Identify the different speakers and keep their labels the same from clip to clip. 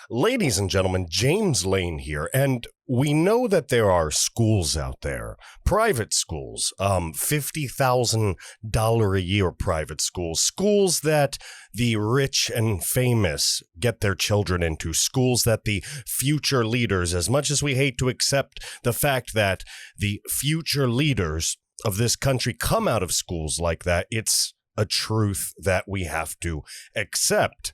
Speaker 1: Ladies and gentlemen, James Lane here, and we know that there are schools out there, private schools, $50,000 a year private schools that the rich and famous get their children into, schools that the future leaders, as much as we hate to accept the fact that the future leaders of this country come out of schools like that, it's a truth that we have to accept.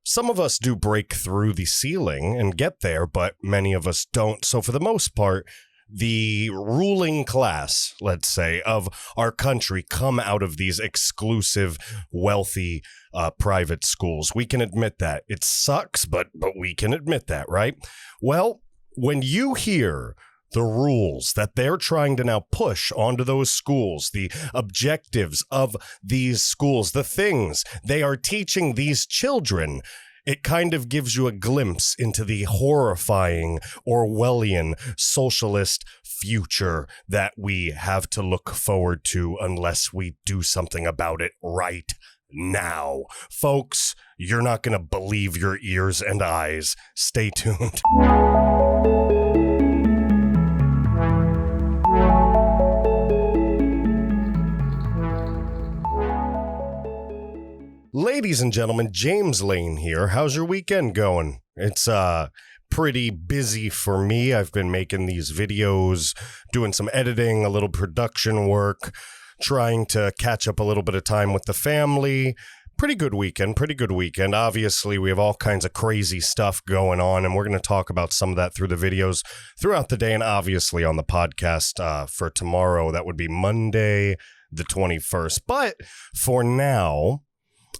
Speaker 1: Some of us do break through the ceiling and get there, but many of us don't. So for the most part, the ruling class, let's say, of our country come out of these exclusive, wealthy, private schools. We can admit that. It sucks, but we can admit that, right? Well, when you hear the rules that they're trying to now push onto those schools, the objectives of these schools, the things they are teaching these children, it kind of gives you a glimpse into the horrifying Orwellian socialist future that we have to look forward to unless we do something about it right now. Folks, you're not going to believe your ears and eyes. Stay tuned. Ladies and gentlemen, James Lane here. How's your weekend going? It's pretty busy for me. I've been making these videos, doing some editing, a little production work, trying to catch up a little bit of time with the family. Pretty good weekend. Obviously, we have all kinds of crazy stuff going on, and we're going to talk about some of that through the videos throughout the day, and obviously on the podcast for tomorrow. That would be Monday, the 21st. But for now,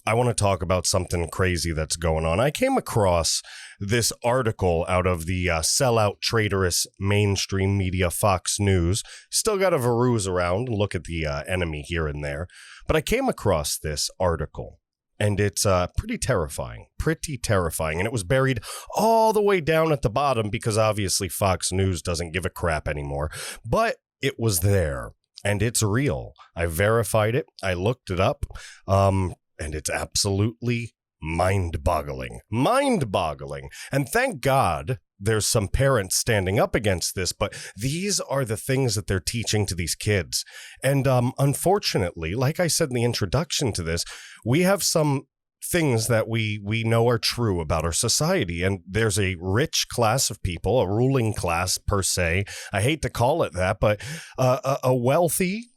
Speaker 1: I want to talk about something crazy that's going on. I came across this article out of the sellout, traitorous mainstream media Fox News. Still got to peruse around and look at the enemy here and there. But I came across this article, and it's pretty terrifying. And it was buried all the way down at the bottom because obviously Fox News doesn't give a crap anymore. But it was there, and it's real. I verified it. I looked it up. And it's absolutely mind-boggling. And thank God there's some parents standing up against this, but these are the things that they're teaching to these kids. And unfortunately, like I said in the introduction to this, we have some things that we know are true about our society. And there's a rich class of people, a ruling class per se. I hate to call it that, but a wealthy,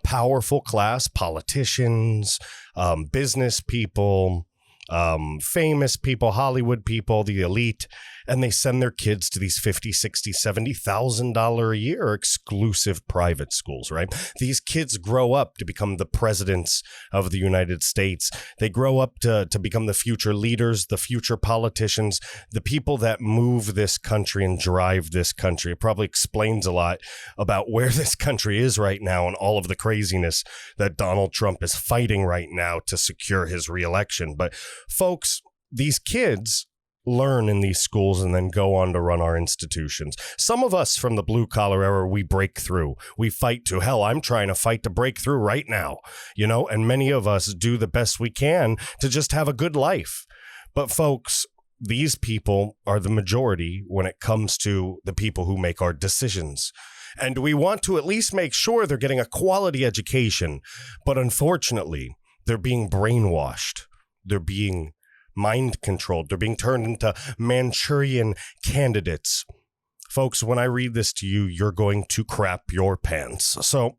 Speaker 1: powerful class, politicians, business people, famous people, Hollywood people, the elite, and they send their kids to these $50,000, $60,000, $70,000 a year exclusive private schools, right? These kids grow up to become the presidents of the United States. They grow up to become the future leaders, the future politicians, the people that move this country and drive this country. It probably explains a lot about where this country is right now and all of the craziness that Donald Trump is fighting right now to secure his reelection. But folks, these kids learn in these schools and then go on to run our institutions. Some of us from the blue collar era, we break through. We fight to hell. I'm trying to fight to break through right now, and many of us do the best we can to just have a good life. But folks, these people are the majority when it comes to the people who make our decisions. And we want to at least make sure they're getting a quality education. But unfortunately, they're being brainwashed. They're being mind controlled. They're being turned into Manchurian candidates. Folks, when I read this to you, you're going to crap your pants. So,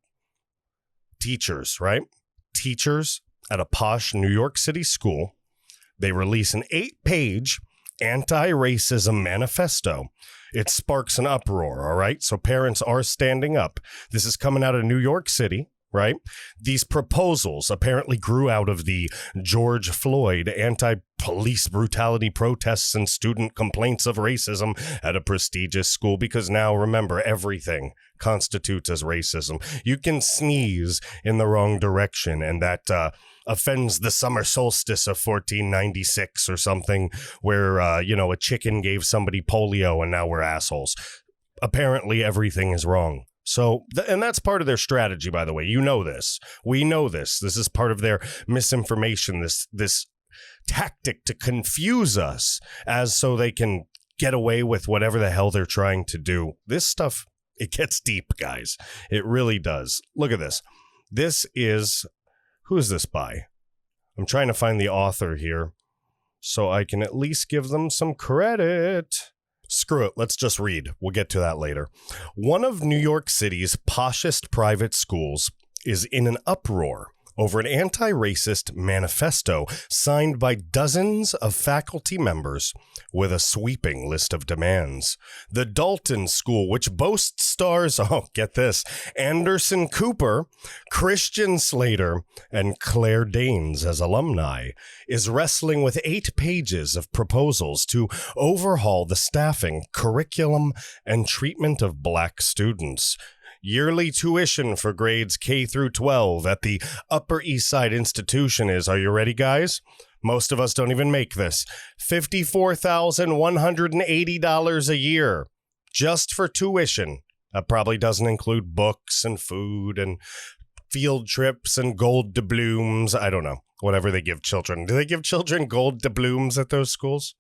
Speaker 1: teachers, right? Teachers at a posh New York City school, they release an 8-page anti-racism manifesto. It sparks an uproar, all right? So parents are standing up. This is coming out of New York City, right? These proposals apparently grew out of the George Floyd anti-police brutality protests and student complaints of racism at a prestigious school, because now, remember, everything constitutes as racism. You can sneeze in the wrong direction, and that offends the summer solstice of 1496 or something, where, a chicken gave somebody polio and now we're assholes. Apparently, everything is wrong. So, and that's part of their strategy, by the way. You know this. We know this. This is part of their misinformation, this tactic to confuse us as so they can get away with whatever the hell they're trying to do. This stuff, it gets deep, guys. It really does. Look at this. This is, who is this by? I'm trying to find the author here so I can at least give them some credit. Screw it. Let's just read. We'll get to that later. One of New York City's poshest private schools is in an uproar over an anti-racist manifesto signed by dozens of faculty members with a sweeping list of demands. The Dalton School, which boasts stars, get this, Anderson Cooper, Christian Slater, and Claire Danes as alumni, is wrestling with 8 pages of proposals to overhaul the staffing, curriculum, and treatment of Black students. Yearly tuition for grades K through 12 at the Upper East Side institution is, are you ready, guys? Most of us don't even make this. $54,180 a year just for tuition. That probably doesn't include books and food and field trips and gold doubloons. I don't know. Whatever they give children. Do they give children gold doubloons at those schools?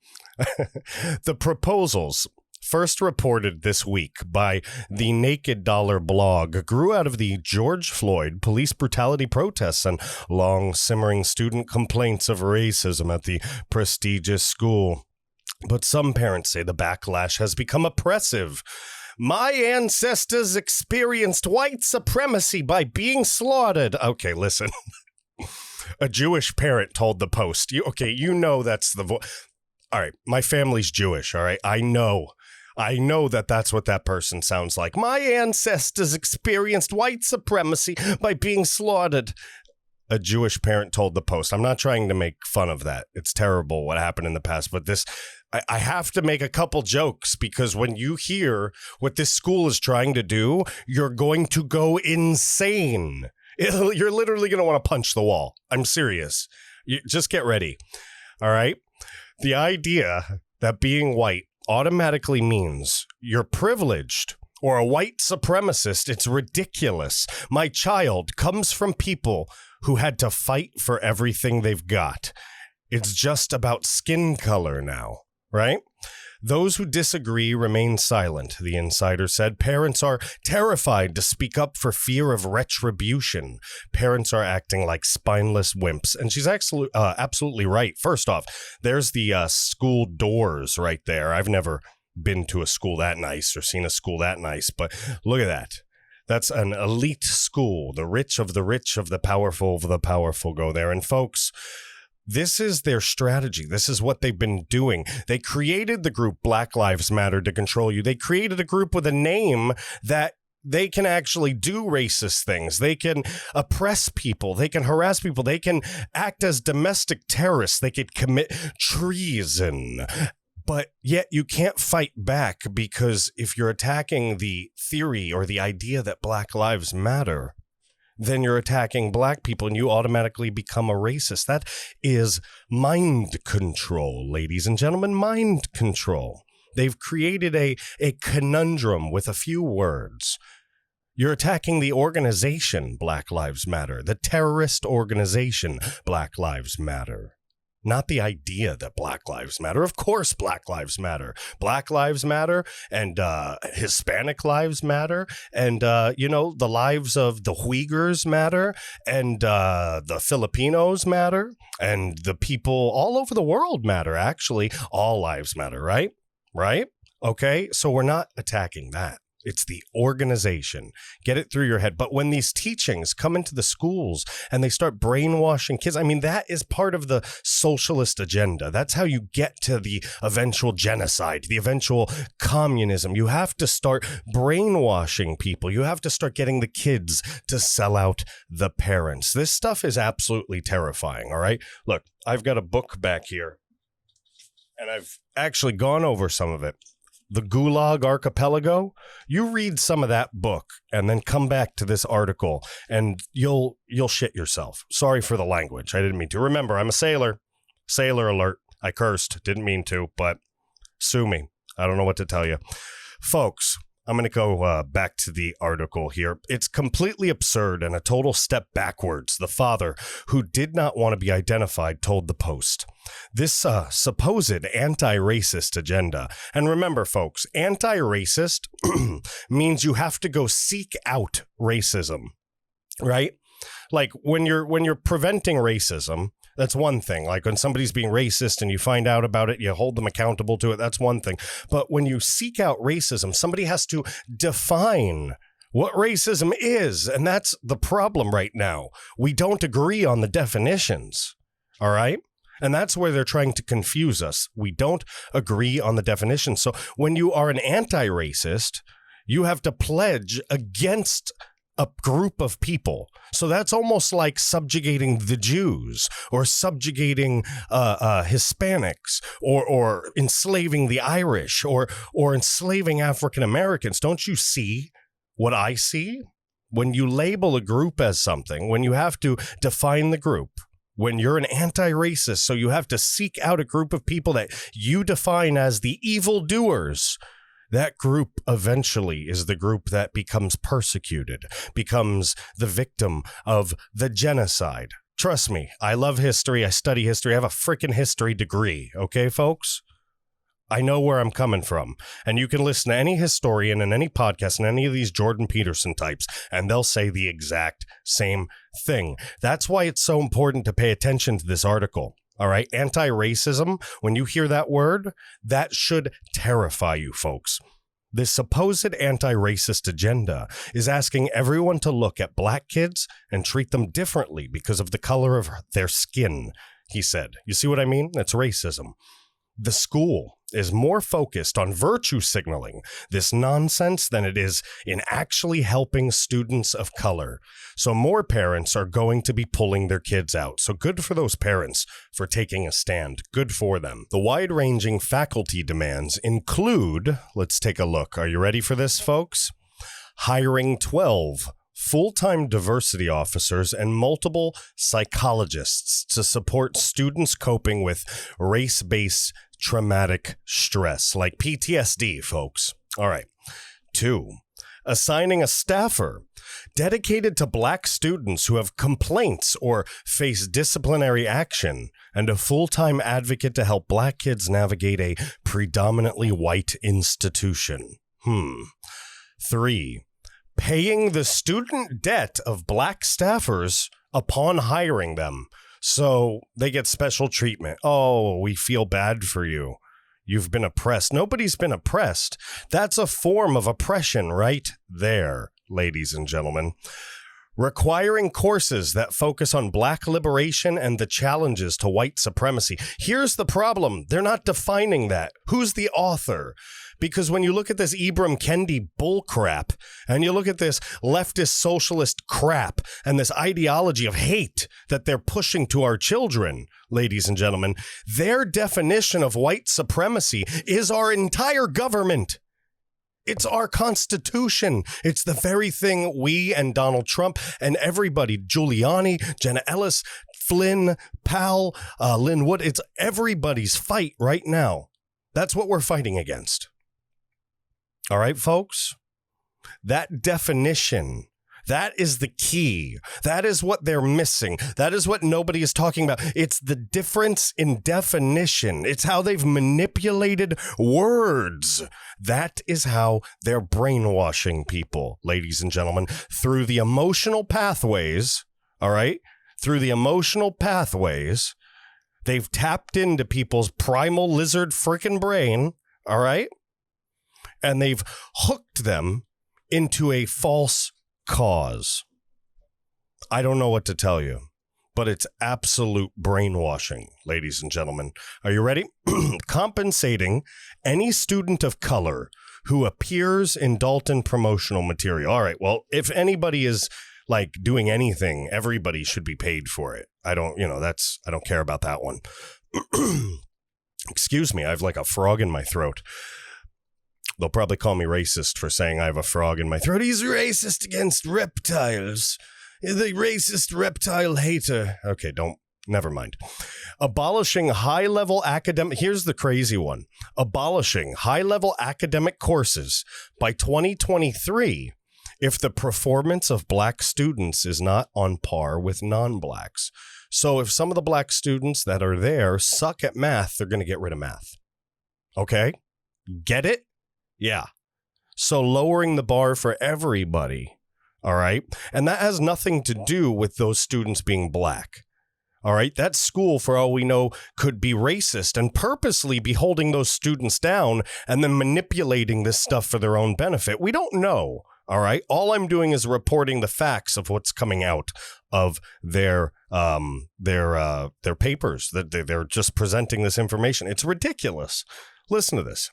Speaker 1: The proposals, first reported this week by the Naked Dollar blog, grew out of the George Floyd police brutality protests and long simmering student complaints of racism at the prestigious school. But some parents say the backlash has become oppressive. My ancestors experienced white supremacy by being slaughtered. Okay, listen. A Jewish parent told the Post. You know that's the voice. All right, my family's Jewish, all right? I know that that's what that person sounds like. My ancestors experienced white supremacy by being slaughtered. A Jewish parent told the Post. I'm not trying to make fun of that. It's terrible what happened in the past, but I have to make a couple jokes because when you hear what this school is trying to do, you're going to go insane. You're literally going to want to punch the wall. I'm serious. Just get ready. All right. The idea that being white automatically means you're privileged or a white supremacist, it's ridiculous. My child comes from people who had to fight for everything they've got. It's just about skin color now, right? Those who disagree remain silent, the insider said. Parents are terrified to speak up for fear of retribution. Parents are acting like spineless wimps. And she's absolutely right. First off, there's the school doors right there. I've never been to a school that nice or seen a school that nice, but look at that. That's an elite school. The rich of the powerful go there. And folks, this is their strategy. This is what they've been doing. They created the group Black Lives Matter to control you. They created a group with a name that they can actually do racist things. They can oppress people. They can harass people. They can act as domestic terrorists. They could commit treason. But yet you can't fight back because if you're attacking the theory or the idea that Black Lives Matter, then you're attacking Black people and you automatically become a racist. That is mind control, ladies and gentlemen, mind control. They've created a conundrum with a few words. You're attacking the organization Black Lives Matter, the terrorist organization Black Lives Matter. Not the idea that Black Lives Matter. Of course, Black Lives Matter. Black Lives Matter and Hispanic lives matter. And, the lives of the Uyghurs matter. And the Filipinos matter. And the people all over the world matter, actually. All lives matter, right? Right? Okay, so we're not attacking that. It's the organization. Get it through your head. But when these teachings come into the schools and they start brainwashing kids, I mean, that is part of the socialist agenda. That's how you get to the eventual genocide, the eventual communism. You have to start brainwashing people. You have to start getting the kids to sell out the parents. This stuff is absolutely terrifying. All right. Look, I've got a book back here and I've actually gone over some of it. The Gulag Archipelago, you read some of that book and then come back to this article and you'll shit yourself. Sorry for the language. I didn't mean to. Remember, I'm a sailor. Sailor alert. I cursed. Didn't mean to, but sue me. I don't know what to tell you. Folks, I'm going to go back to the article here. It's completely absurd and a total step backwards, the father, who did not want to be identified, told the Post. This supposed anti-racist agenda. And remember, folks, anti-racist means you have to go seek out racism, right? Like when you're preventing racism, that's one thing. Like when somebody's being racist and you find out about it, you hold them accountable to it. That's one thing. But when you seek out racism, somebody has to define what racism is. And that's the problem right now. We don't agree on the definitions. All right. And that's where they're trying to confuse us. We don't agree on the definition. So when you are an anti-racist, you have to pledge against a group of people. So that's almost like subjugating the Jews or subjugating Hispanics or enslaving the Irish or enslaving African Americans. Don't you see what I see? When you label a group as something, when you have to define the group, when you're an anti-racist, so you have to seek out a group of people that you define as the evildoers, that group eventually is the group that becomes persecuted, becomes the victim of the genocide. Trust me, I love history. I study history. I have a freaking history degree. Okay, folks? I know where I'm coming from. And you can listen to any historian and any podcast and any of these Jordan Peterson types, and they'll say the exact same thing. That's why it's so important to pay attention to this article. All right. Anti-racism. When you hear that word, that should terrify you, folks. This supposed anti-racist agenda is asking everyone to look at black kids and treat them differently because of the color of their skin, he said. You see what I mean? That's racism. The school is more focused on virtue signaling this nonsense than it is in actually helping students of color. So more parents are going to be pulling their kids out. So good for those parents for taking a stand. Good for them. The wide-ranging faculty demands include, let's take a look. Are you ready for this, folks? Hiring 12 full-time diversity officers and multiple psychologists to support students coping with race-based traumatic stress, like PTSD, folks. All right. 2, assigning a staffer dedicated to black students who have complaints or face disciplinary action and a full-time advocate to help black kids navigate a predominantly white institution. 3, paying the student debt of black staffers upon hiring them, so they get special treatment. Oh, we feel bad for you. You've been oppressed. Nobody's been oppressed. That's a form of oppression right there, ladies and gentlemen. Requiring courses that focus on black liberation and the challenges to white supremacy. Here's the problem. They're not defining that. Who's the author? Because when you look at this Ibram Kendi bullcrap and you look at this leftist socialist crap and this ideology of hate that they're pushing to our children, ladies and gentlemen, their definition of white supremacy is our entire government. It's our Constitution. It's the very thing we and Donald Trump and everybody, Giuliani, Jenna Ellis, Flynn, Powell, Lynn Wood, it's everybody's fight right now. That's what we're fighting against. All right, folks? That definition, that is the key. That is what they're missing. That is what nobody is talking about. It's the difference in definition. It's how they've manipulated words. That is how they're brainwashing people, ladies and gentlemen, through the emotional pathways. All right? Through the emotional pathways, they've tapped into people's primal lizard frickin' brain. All right? And they've hooked them into a false cause. I don't know what to tell you, but it's absolute brainwashing, ladies and gentlemen. Are you ready? Compensating any student of color who appears in Dalton promotional material. All right, well, if anybody is like doing anything, everybody should be paid for it. I don't care about that one. Excuse me, I have like a frog in my throat. They'll probably call me racist for saying I have a frog in my throat. He's racist against reptiles. The racist reptile hater. Okay, never mind. Abolishing high-level academic, here's the crazy one. Abolishing high-level academic courses by 2023 if the performance of black students is not on par with non-blacks. So if some of the black students that are there suck at math, they're going to get rid of math. Okay? Get it? Yeah. So lowering the bar for everybody. All right? And that has nothing to do with those students being black. All right? That school, for all we know, could be racist and purposely be holding those students down and then manipulating this stuff for their own benefit. We don't know. All right. All I'm doing is reporting the facts of what's coming out of their papers. That they're just presenting this information. It's ridiculous. Listen to this.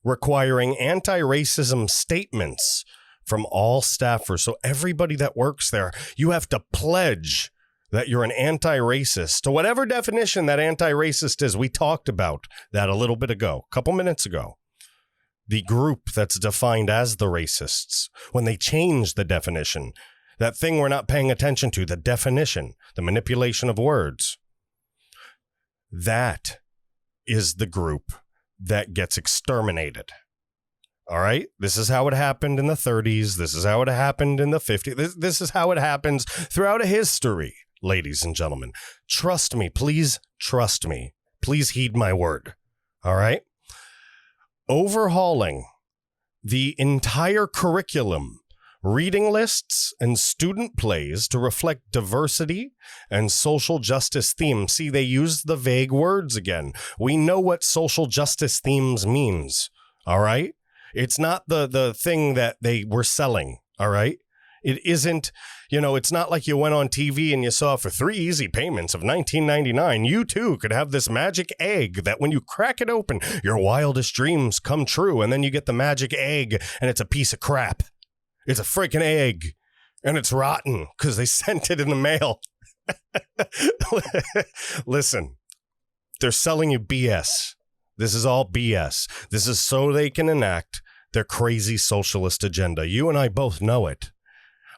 Speaker 1: Requiring anti-racism statements from all staffers. So everybody that works there, you have to pledge that you're an anti-racist to whatever definition that anti-racist is. We talked about that a little bit ago, a couple minutes ago. The group that's defined as the racists, when they change the definition, that thing we're not paying attention to, the definition, the manipulation of words, that is the group that gets exterminated. All right? This is how it happened in the 30s. This is how it happened in the 50s. This is how it happens throughout history, ladies and gentlemen. Trust me. Please trust me. Please heed my word. All right? Overhauling the entire curriculum, reading lists, and student plays to reflect diversity and social justice themes. See, they use the vague words again. We know what social justice themes means, all right? It's not the thing that they were selling, all right? It isn't, it's not like you went on TV and you saw for 3 easy payments of $19.99, you too could have this magic egg that when you crack it open, your wildest dreams come true. And then you get the magic egg and it's a piece of crap. It's a freaking egg and it's rotten because they sent it in the mail. Listen, they're selling you BS. This is all BS. This is so they can enact their crazy socialist agenda. You and I both know it.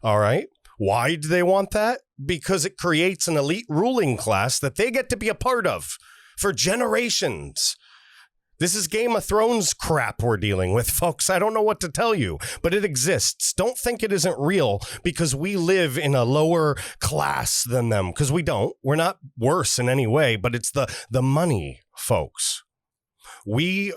Speaker 1: All right. Why do they want that? Because it creates an elite ruling class that they get to be a part of for generations. This is Game of Thrones crap we're dealing with, folks. I don't know what to tell you, but it exists. Don't think it isn't real because we live in a lower class than them, because we don't. We're not worse in any way, but it's the money, folks. We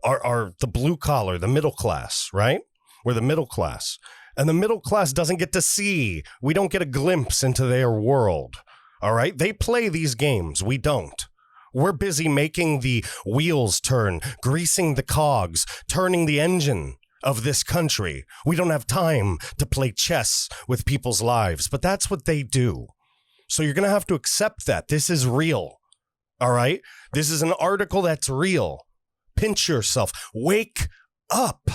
Speaker 1: are the blue collar, the middle class, right? We're the middle class. And the middle class doesn't get to see. We don't get a glimpse into their world. All right? They play these games. We don't. We're busy making the wheels turn, greasing the cogs, turning the engine of this country. We don't have time to play chess with people's lives, but that's what they do. So you're going to have to accept that. This is real. All right? This is an article that's real. Pinch yourself. Wake up.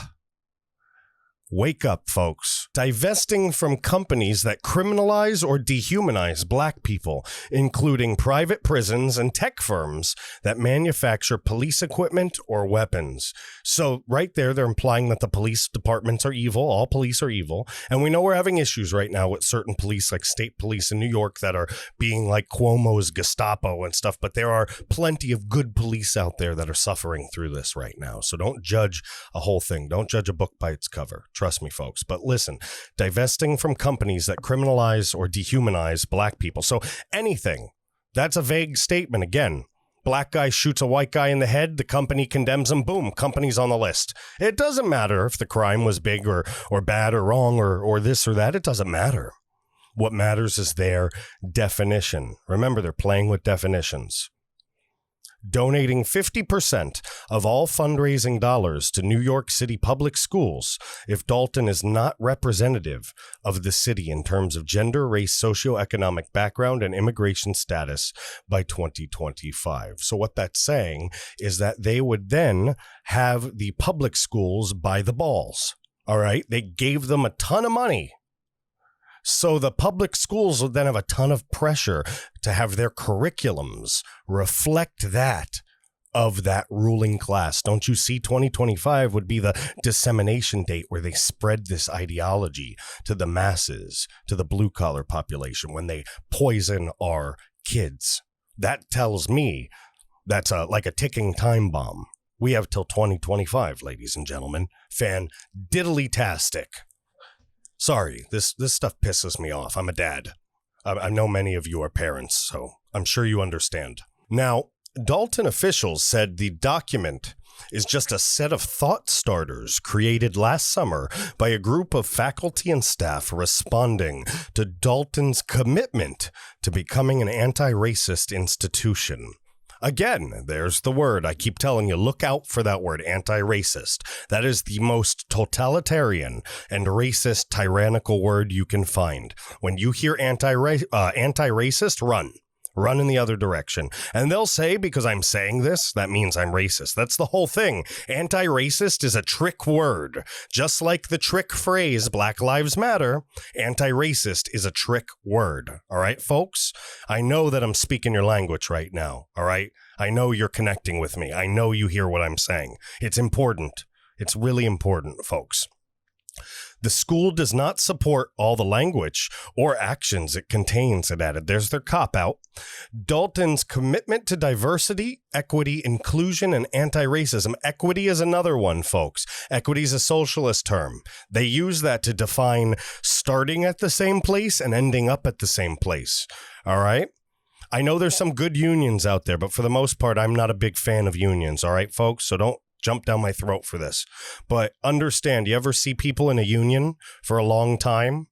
Speaker 1: Wake up, folks. Divesting from companies that criminalize or dehumanize black people, including private prisons and tech firms that manufacture police equipment or weapons. So right there, they're implying that the police departments are evil. All police are evil. And we know we're having issues right now with certain police, like state police in New York, that are being like Cuomo's Gestapo and stuff. But there are plenty of good police out there that are suffering through this right now. So don't judge a whole thing. Don't judge a book by its cover. Trust me, folks. But listen, divesting from companies that criminalize or dehumanize black people. So anything, that's a vague statement. Again, black guy shoots a white guy in the head. The company condemns him. Boom, company's on the list. It doesn't matter if the crime was big or bad or wrong or this or that. It doesn't matter. What matters is their definition. Remember, they're playing with definitions. Donating 50% of all fundraising dollars to New York City public schools if Dalton is not representative of the city in terms of gender, race, socioeconomic background, and immigration status by 2025. So what that's saying is that they would then have the public schools by the balls. All right. They gave them a ton of money. So the public schools would then have a ton of pressure to have their curriculums reflect that of that ruling class. Don't you see 2025 would be the dissemination date where they spread this ideology to the masses, to the blue collar population, when they poison our kids? That tells me that's like a ticking time bomb. We have till 2025, ladies and gentlemen. Fan-diddly-tastic. Sorry, this stuff pisses me off. I'm a dad. I know many of you are parents, so I'm sure you understand. Now, Dalton officials said the document is just a set of thought starters created last summer by a group of faculty and staff responding to Dalton's commitment to becoming an anti-racist institution. Again, there's the word. I keep telling you, look out for that word, anti-racist. That is the most totalitarian and racist, tyrannical word you can find. When you hear anti-racist, run. Run in the other direction. And they'll say, because I'm saying this, that means I'm racist. That's the whole thing. Anti-racist is a trick word. Just like the trick phrase, Black Lives Matter, anti-racist is a trick word. All right, folks? I know that I'm speaking your language right now. All right? I know you're connecting with me. I know you hear what I'm saying. It's important. It's really important, folks. The school does not support all the language or actions it contains, it added. There's their cop-out. Dalton's commitment to diversity, equity, inclusion, and anti-racism. Equity is another one, folks. Equity is a socialist term. They use that to define starting at the same place and ending up at the same place. All right? I know there's some good unions out there, but for the most part, I'm not a big fan of unions. All right, folks? So don't jump down my throat for this. But understand, you ever see people in a union for a long time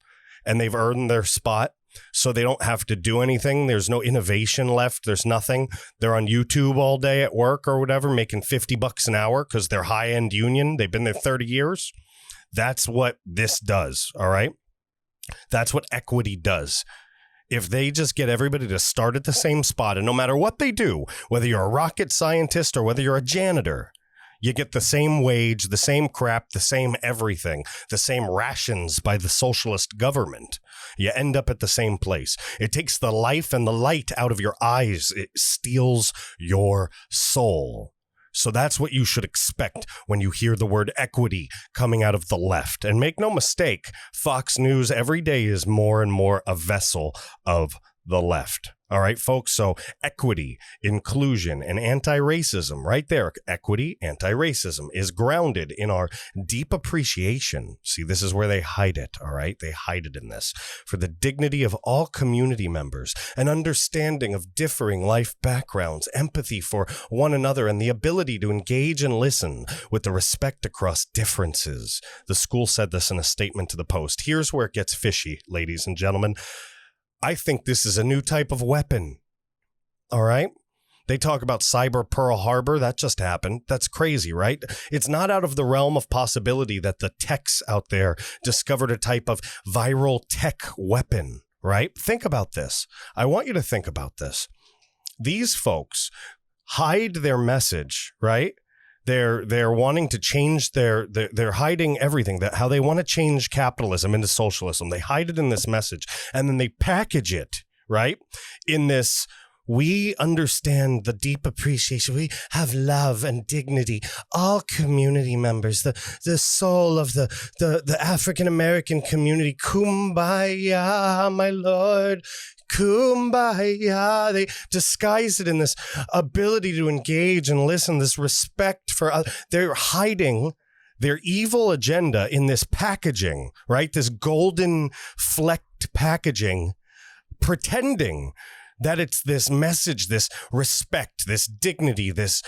Speaker 1: and they've earned their spot so they don't have to do anything? There's no innovation left. There's nothing. They're on YouTube all day at work or whatever, making $50 an hour because they're high-end union. They've been there 30 years. That's what this does, all right? That's what equity does. If they just get everybody to start at the same spot, and no matter what they do, whether you're a rocket scientist or whether you're a janitor, you get the same wage, the same crap, the same everything, the same rations by the socialist government. You end up at the same place. It takes the life and the light out of your eyes. It steals your soul. So that's what you should expect when you hear the word equity coming out of the left. And make no mistake, Fox News every day is more and more a vessel of the left. All right, folks. So equity, inclusion, and anti-racism right there. Equity, anti-racism is grounded in our deep appreciation. See, this is where they hide it. All right. They hide it in this for the dignity of all community members, an understanding of differing life backgrounds, empathy for one another, and the ability to engage and listen with the respect across differences. The school said this in a statement to the Post. Here's where it gets fishy, ladies and gentlemen. I think this is a new type of weapon. All right? They talk about cyber Pearl Harbor. That just happened. That's crazy, right? It's not out of the realm of possibility that the techs out there discovered a type of viral tech weapon, right? Think about this. I want you to think about this. These folks hide their message, right? They're wanting to change they're hiding everything, that how they want to change capitalism into socialism. They hide it in this message and then they package it, right? In this, we understand the deep appreciation. We have love and dignity. All community members, the soul of the African-American community. Kumbaya, my Lord. Kumbaya. They disguise it in this ability to engage and listen, this respect for others. They're hiding their evil agenda in this packaging, right? This golden flecked packaging, pretending that it's this message, this respect, this dignity, this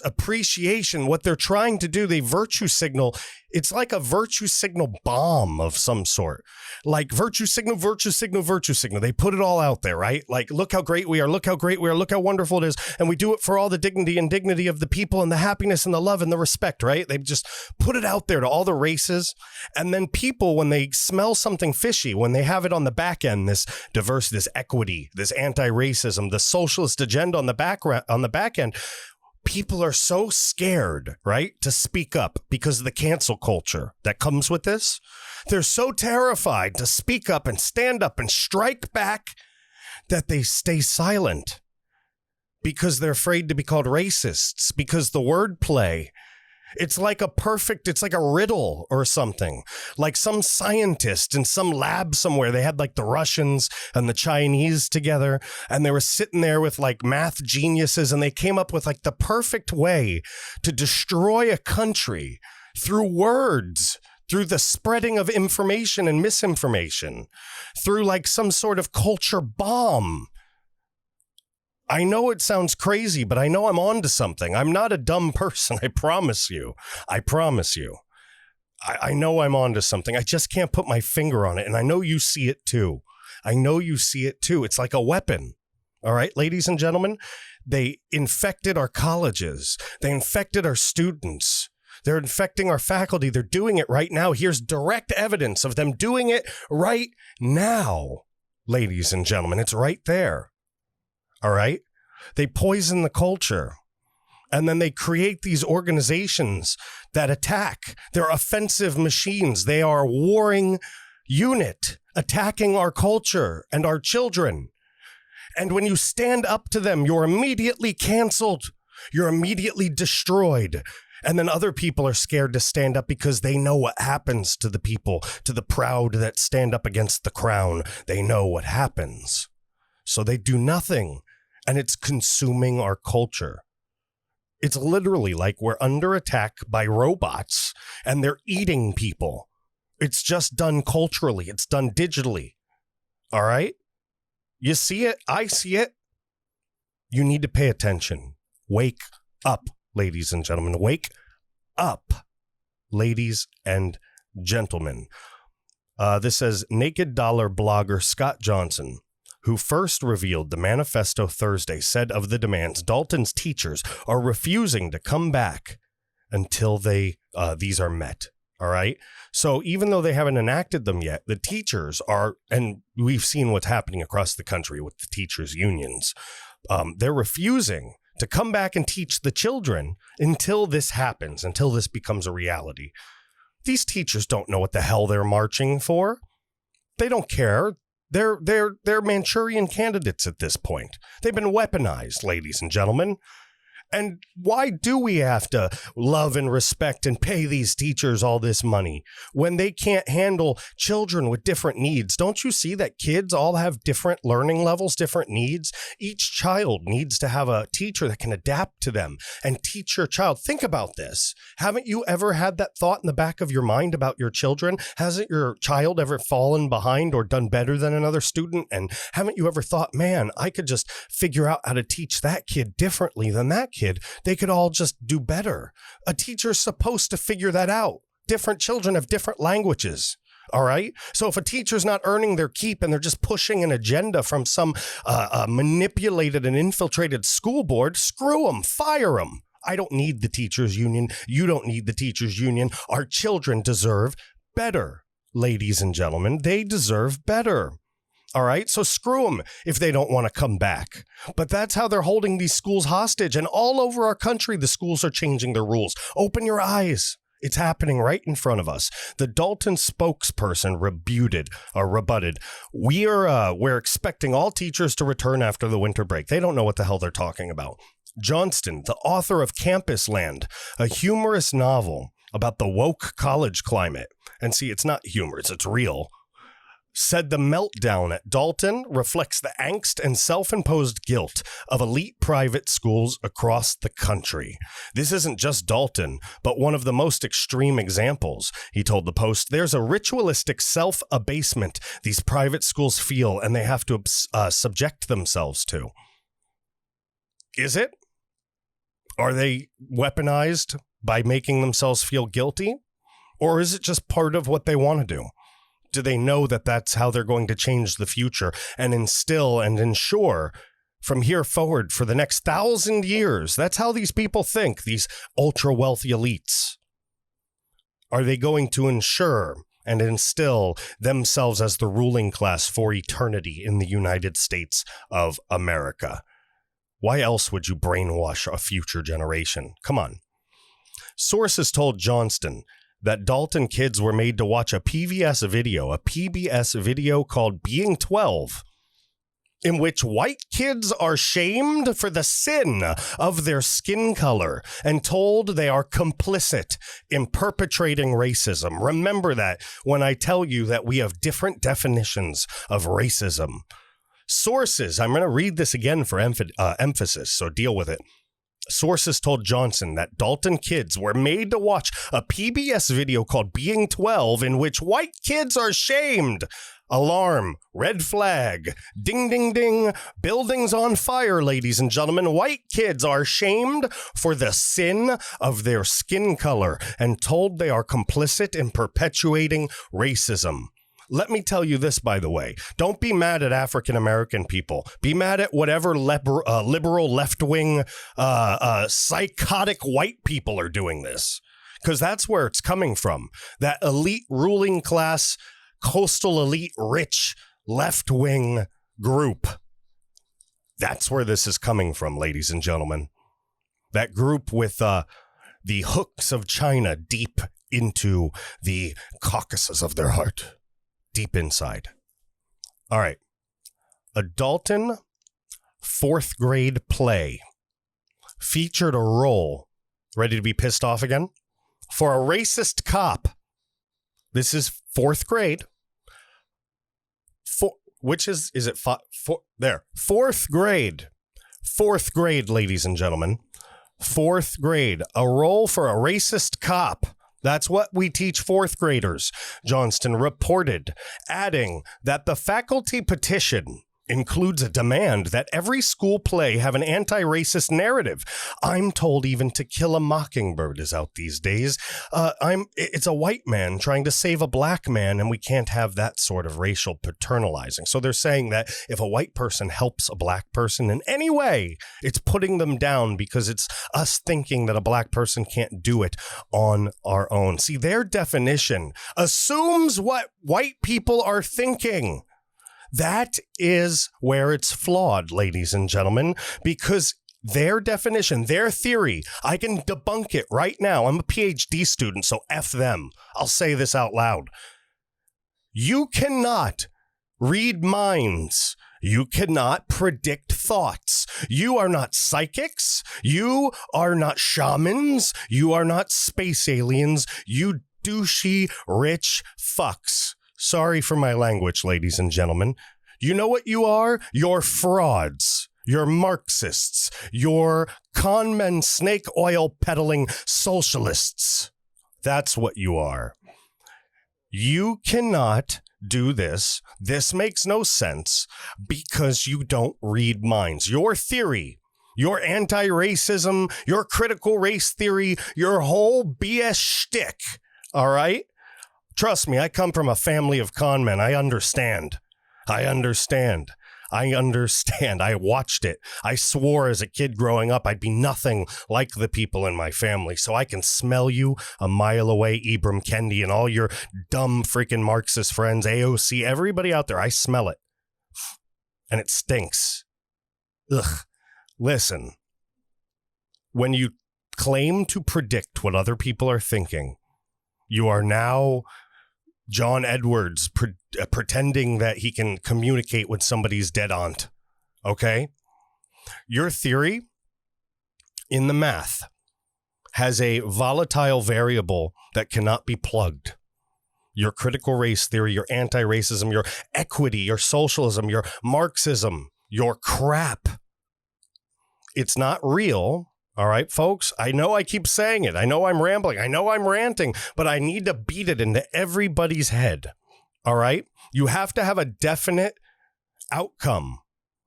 Speaker 1: appreciation. What they're trying to do, they virtue signal. It's like a virtue signal bomb of some sort. Like virtue signal, virtue signal, virtue signal. They put it all out there, right? Like, look how great we are. Look how great we are. Look how wonderful it is. And we do it for all the dignity of the people and the happiness and the love and the respect, right? They just put it out there to all the races. And then people, when they smell something fishy, when they have it on the back end, this diversity, this equity, this anti-racism, the socialist agenda on the back end, people are so scared, right, to speak up because of the cancel culture that comes with this. They're so terrified to speak up and stand up and strike back that they stay silent because they're afraid to be called racists, because the wordplay. It's like a riddle or something. Like some scientist in some lab somewhere, they had like the Russians and the Chinese together, and they were sitting there with like math geniuses, and they came up with like the perfect way to destroy a country through words through the spreading of information and misinformation, through like some sort of culture bomb. I know it sounds crazy, but I know I'm onto something. I'm not a dumb person. I promise you. I promise you. I know I'm onto something. I just can't put my finger on it. And I know you see it too. I know you see it too. It's like a weapon. All right, ladies and gentlemen, they infected our colleges. They infected our students. They're infecting our faculty. They're doing it right now. Here's direct evidence of them doing it right now, ladies and gentlemen. It's right there. All right. They poison the culture. And then they create these organizations that attack. They're offensive machines. They are a warring unit attacking our culture and our children. And when you stand up to them, you're immediately canceled. You're immediately destroyed. And then other people are scared to stand up because they know what happens to the people, to the proud that stand up against the crown. They know what happens. So they do nothing. And it's consuming our culture. It's literally like we're under attack by robots and they're eating people. It's just done culturally. It's done digitally. All right? You see it? I see it. You need to pay attention. Wake up, ladies and gentlemen. Wake up, ladies and gentlemen. This says Naked Dollar blogger Scott Johnson, who first revealed the Manifesto Thursday, said of the demands, Dalton's teachers are refusing to come back until these are met. All right. So even though they haven't enacted them yet, the teachers are, and we've seen what's happening across the country with the teachers' unions. They're refusing to come back and teach the children until this happens, until this becomes a reality. These teachers don't know what the hell they're marching for. They don't care. They're Manchurian candidates at this point. They've been weaponized, ladies and gentlemen. And why do we have to love and respect and pay these teachers all this money when they can't handle children with different needs? Don't you see that kids all have different learning levels, different needs? Each child needs to have a teacher that can adapt to them and teach your child. Think about this. Haven't you ever had that thought in the back of your mind about your children? Hasn't your child ever fallen behind or done better than another student? And haven't you ever thought, man, I could just figure out how to teach that kid differently than that kid? They could all just do better. A teacher's supposed to figure that out. Different children have different languages. All right. So if a teacher's not earning their keep and they're just pushing an agenda from some manipulated and infiltrated school board, screw them, fire them. I don't need the teachers union. You don't need the teachers union. Our children deserve better, ladies and gentlemen. They deserve better. All right, so screw them if they don't want to come back. But that's how they're holding these schools hostage. And all over our country, the schools are changing their rules. Open your eyes. It's happening right in front of us. The Dalton spokesperson rebutted. We're expecting all teachers to return after the winter break. They don't know what the hell they're talking about. Johnston, the author of Campus Land, a humorous novel about the woke college climate. And see, it's not humorous, it's real. Said the meltdown at Dalton reflects the angst and self-imposed guilt of elite private schools across the country. This isn't just Dalton, but one of the most extreme examples. He told the Post, there's a ritualistic self-abasement these private schools feel and they have to subject themselves to. Is it? Are they weaponized by making themselves feel guilty? Or is it just part of what they want to do? Do they know that that's how they're going to change the future and instill and ensure from here forward for the next 1,000 years? That's how these people think, these ultra wealthy elites. Are they going to ensure and instill themselves as the ruling class for eternity in the United States of America? Why else would you brainwash a future generation? Come on. Sources told Johnston that Dalton kids were made to watch a PBS video called Being 12, in which white kids are shamed for the sin of their skin color and told they are complicit in perpetrating racism. Remember that when I tell you that we have different definitions of racism. Sources, I'm going to read this again for emphasis, so deal with it. Sources told Johnson that Dalton kids were made to watch a PBS video called Being 12 in which white kids are shamed. Alarm, red flag, ding, ding, ding, buildings on fire, ladies and gentlemen. White kids are shamed for the sin of their skin color and told they are complicit in perpetuating racism. Let me tell you this, by the way. Don't be mad at African-American people. Be mad at whatever liberal, left-wing, psychotic white people are doing this. Because that's where it's coming from. That elite ruling class, coastal elite, rich, left-wing group. That's where this is coming from, ladies and gentlemen. That group with the hooks of China deep into the Caucasus of their heart. Deep inside. All right. A Dalton 4th grade play featured a role, ready to be pissed off again, for a racist cop. This is 4th grade. There. 4th grade. 4th grade, ladies and gentlemen. 4th grade. A role for a racist cop. That's what we teach 4th graders, Johnston reported, adding that the faculty petition includes a demand that every school play have an anti-racist narrative. I'm told even To Kill a Mockingbird is out these days. It's a white man trying to save a black man, and we can't have that sort of racial paternalizing. So they're saying that if a white person helps a black person in any way, it's putting them down because it's us thinking that a black person can't do it on our own. See, their definition assumes what white people are thinking. That is where it's flawed, ladies and gentlemen, because their definition, their theory, I can debunk it right now. I'm a PhD student, so F them. I'll say this out loud. You cannot read minds. You cannot predict thoughts. You are not psychics. You are not shamans. You are not space aliens. You douchey rich fucks. Sorry for my language, ladies and gentlemen. You know what you are? You're frauds. You're Marxists. You're con men, snake oil peddling socialists. That's what you are. You cannot do this. This makes no sense because you don't read minds. Your theory, your anti-racism, your critical race theory, your whole BS shtick, all right? Trust me, I come from a family of con men. I understand. I watched it. I swore as a kid growing up I'd be nothing like the people in my family. So I can smell you a mile away, Ibram Kendi and all your dumb freaking Marxist friends, AOC, everybody out there. I smell it. And it stinks. Ugh. Listen, when you claim to predict what other people are thinking, you are now John Edwards pretending that he can communicate with somebody's dead aunt. Okay? Your theory in the math has a volatile variable that cannot be plugged. Your critical race theory, your anti-racism, your equity, your socialism, your Marxism, your crap. It's not real. All right, folks, I know I keep saying it. I know I'm rambling. I know I'm ranting, but I need to beat it into everybody's head. All right, you have to have a definite outcome.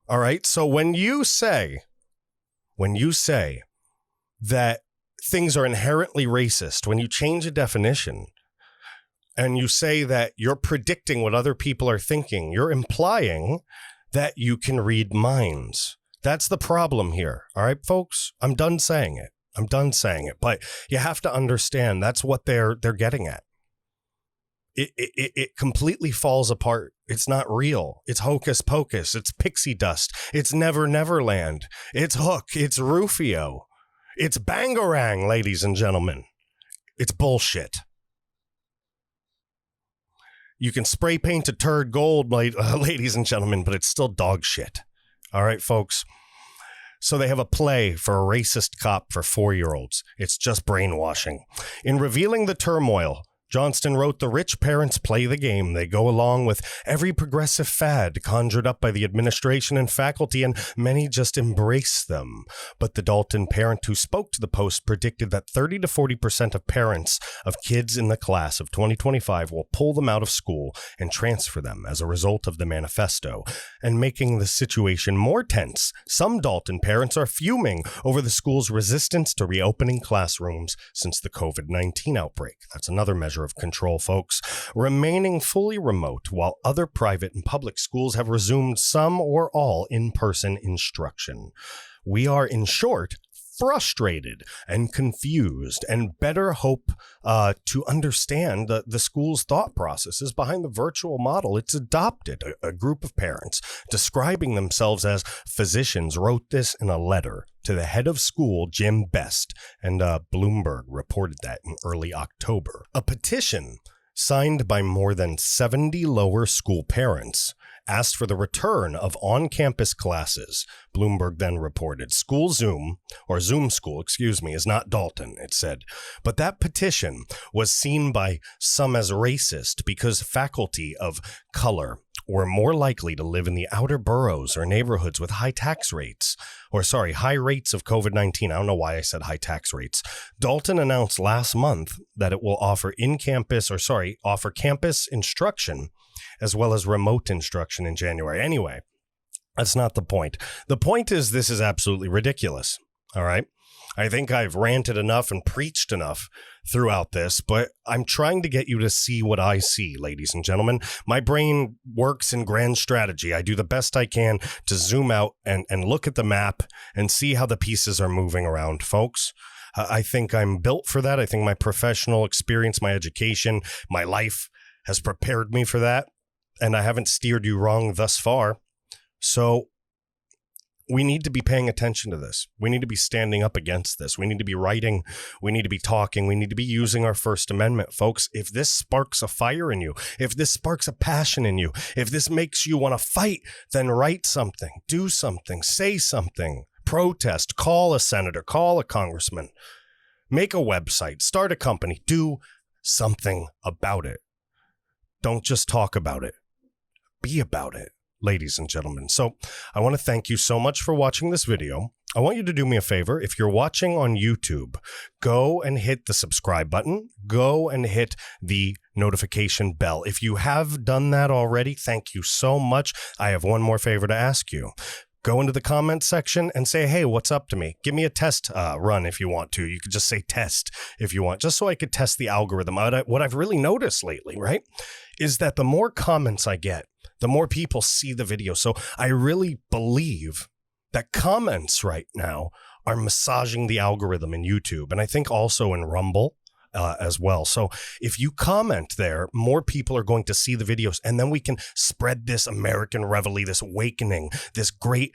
Speaker 1: All right, so when you say that things are inherently racist, when you change a definition and you say that you're predicting what other people are thinking, you're implying that you can read minds. That's the problem here. All right, folks, I'm done saying it. But you have to understand that's what they're getting at. It completely falls apart. It's not real. It's hocus pocus. It's pixie dust. It's Neverland. It's Hook. It's Rufio. It's Bangarang, ladies and gentlemen. It's bullshit. You can spray paint a turd gold, ladies and gentlemen, but it's still dog shit. All right, folks. So they have a play for a racist cop for 4-year-olds. It's just brainwashing. In revealing the turmoil Johnston wrote, "The rich parents play the game. They go along with every progressive fad conjured up by the administration and faculty, and many just embrace them." But the Dalton parent who spoke to the Post predicted that 30 to 40% of parents of kids in the class of 2025 will pull them out of school and transfer them as a result of the manifesto. And making the situation more tense, some Dalton parents are fuming over the school's resistance to reopening classrooms since the COVID-19 outbreak. That's another measure of control, folks. Remaining fully remote while other private and public schools have resumed some or all in-person instruction. We are, in short, frustrated and confused, and better hope to understand the school's thought processes behind the virtual model it's adopted. A group of parents describing themselves as physicians wrote this in a letter to the head of school, Jim Best, and Bloomberg reported that in early October. A petition signed by more than 70 lower school parents asked for the return of on-campus classes. Bloomberg then reported Zoom school, is not Dalton, it said. But that petition was seen by some as racist because faculty of color were more likely to live in the outer boroughs or neighborhoods with high rates of COVID-19. I don't know why I said high tax rates. Dalton announced last month that it will offer campus instruction as well as remote instruction in January. Anyway, that's not the point. The point is this is absolutely ridiculous. All right. I think I've ranted enough and preached enough throughout this, but I'm trying to get you to see what I see, ladies and gentlemen. My brain works in grand strategy. I do the best I can to zoom out and look at the map and see how the pieces are moving around, folks. I think I'm built for that. I think my professional experience, my education, my life has prepared me for that. And I haven't steered you wrong thus far. So we need to be paying attention to this. We need to be standing up against this. We need to be writing. We need to be talking. We need to be using our First Amendment, folks. If this sparks a fire in you, if this sparks a passion in you, if this makes you want to fight, then write something, do something, say something, protest, call a senator, call a congressman, make a website, start a company, do something about it. Don't just talk about it. Be about it, ladies and gentlemen. So I want to thank you so much for watching this video. I want you to do me a favor. If you're watching on YouTube, go and hit the subscribe button. Go and hit the notification bell. If you have done that already, thank you so much. I have one more favor to ask you. Go into the comments section and say, hey, what's up to me? Give me a test run if you want to. You could just say test if you want, just so I could test the algorithm. What I've really noticed lately, right, is that the more comments I get, the more people see the video. So I really believe that comments right now are massaging the algorithm in YouTube, and I think also in Rumble as well. So if you comment there, more people are going to see the videos, and then we can spread this American reveille, this awakening, this great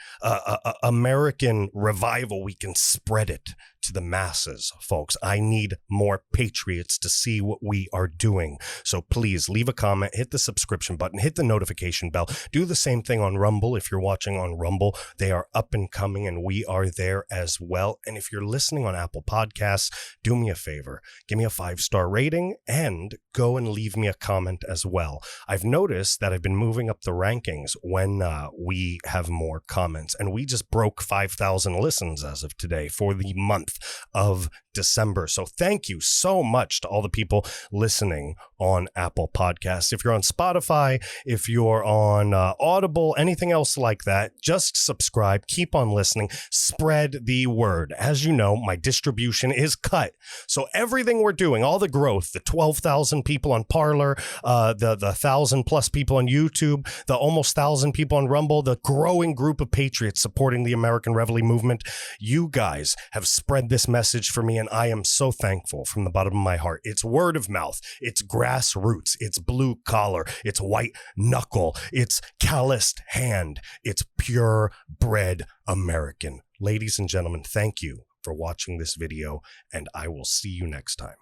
Speaker 1: American revival. We can spread it to the masses, folks. I need more patriots to see what we are doing. So please leave a comment, hit the subscription button, hit the notification bell. Do the same thing on Rumble. If you're watching on Rumble, they are up and coming, and we are there as well. And if you're listening on Apple Podcasts, do me a favor. Give me a 5-star rating and go and leave me a comment as well. I've noticed that I've been moving up the rankings when we have more comments, and we just broke 5,000 listens as of today for the month of December. So thank you so much to all the people listening on Apple Podcasts. If you're on Spotify, if you're on Audible, anything else like that, just subscribe, keep on listening, spread the word. As you know, my distribution is cut. So everything we're doing, all the growth, the 12,000 people on Parler, the 1,000 plus people on YouTube, the almost 1,000 people on Rumble, the growing group of patriots supporting the American Reveille movement, you guys have spread this message for me, and I am so thankful from the bottom of my heart. It's word of mouth, it's grassroots, it's blue collar, it's white knuckle, it's calloused hand, it's purebred American. Ladies and gentlemen, thank you for watching this video, and I will see you next time.